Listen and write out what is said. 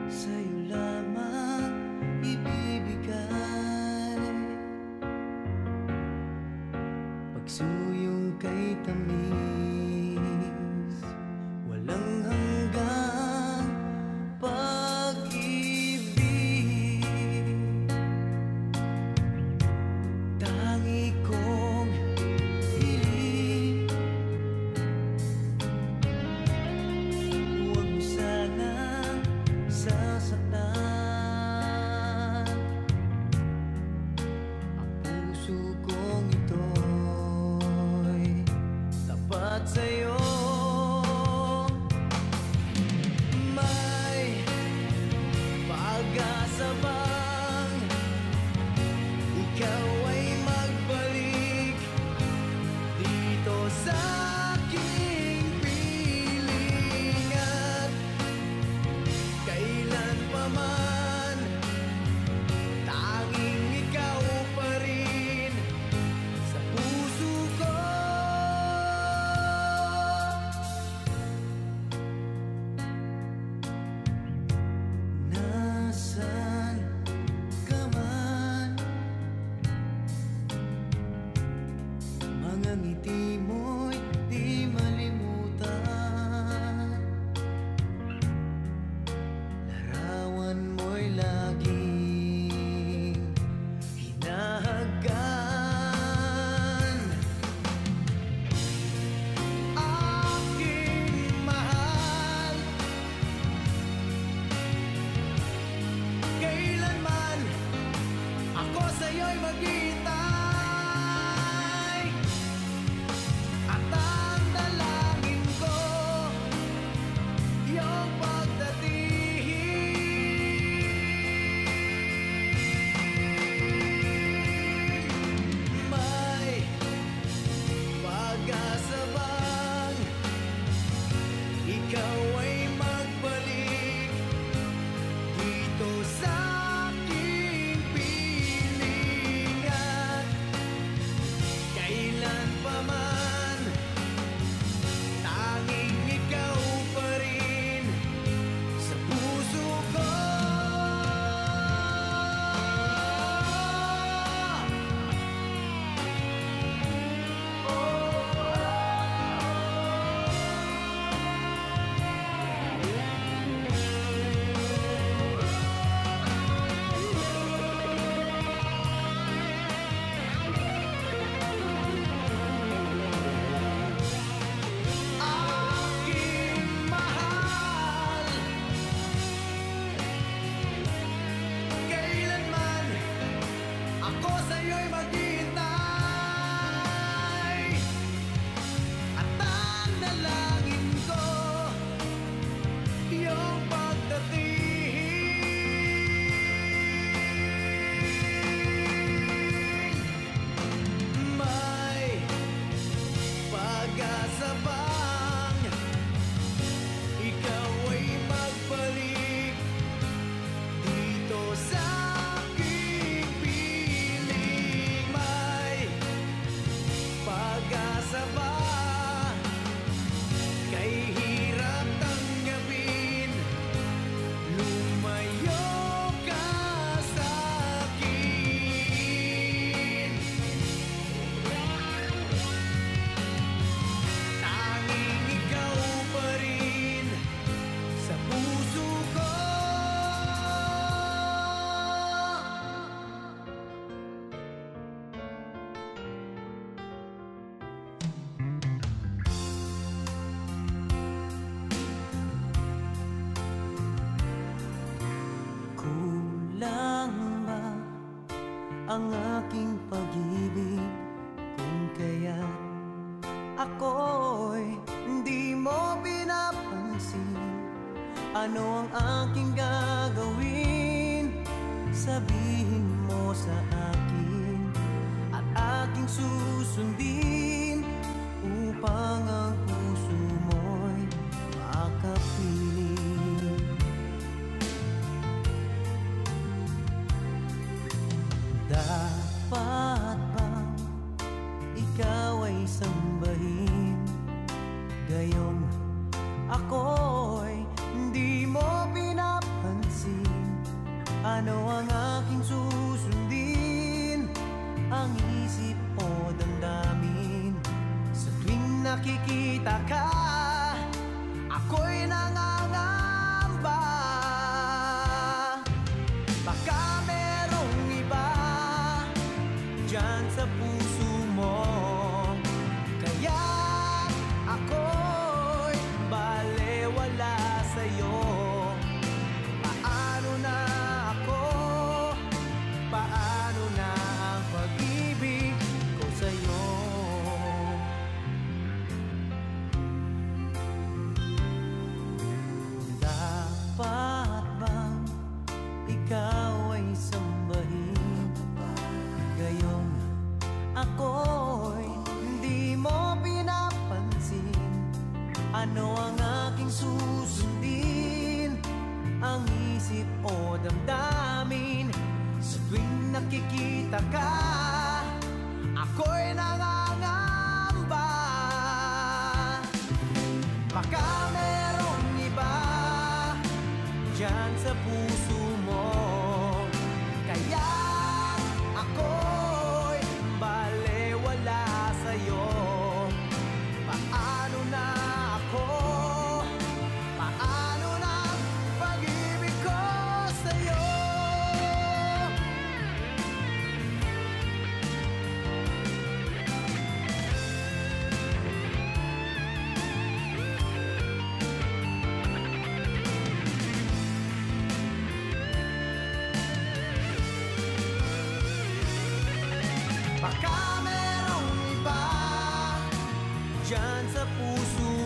sa'yo lamang ibibigay. Pagsuyong kay tamis, walang hanggang pag-ibig. Tangi kong hiling, huwag mo sanang sasaktan ang puso kong ito'y tapat sa'yo. May pag-asa bang ikaw ay magbalik dito sa aking piling, at kailan pa man tanging ikaw pa rin sa puso ko. Nasaan ka man, mga ngiti mo'y di malimutan, larawan mo'y laging hinahagan. Aking mahal, kailanman ako sa'yo'y maghihintay, at ang dalangin ko iyong pagdating. May pag-asa bang ikaw ay magbalik dito sa aking piling, at kailan pa man tanging ikaw pa rin sa puso ko. Aking mahal, kailanman ako sa'yo'y maghihintay, at ang dalangin ko iyong pagdating. May pag-asa bang ikaw ay magbalik dito sa aking piling? May pag-asa ba kay hirap tanggapin, lumayo ka sa akin? Tanging ikaw pa rin sa puso ko. Kulang ba ang aking pag-ibig kung kaya't ako'y hindi mo pinapansin? Ano ang aking gagawin? Sabihin mo sa akin at aking susundin, upang ang puso mo'y makapiling. Dapat bang ikaw ay sambahin, gayong ako'y hindi mo pinapansin? Ano ang aking susundin? Ang isip o damdamin? Sa tuwing nakikita ka, ako'y nangangamba. Baka merong iba dyan sa puso mo, kaya ako'y balewala sa'yo. Paano na ako? Paano na ang pag-ibig ko sa'yo? Dapat bang ikaw ay sambahin? Gayong ako'y hindi mo pinapansin. Ano ang aking susundin? Ang isip o damdamin? Sa tuwing nakikita ka, ako'y nangangamba. Baka merong iba dyan sa puso mo, kaya ako'y balewala sa'yo. Paano na ako? Paano na ang pag-ibig ko sa'yo? Baka merong iba dyan sa puso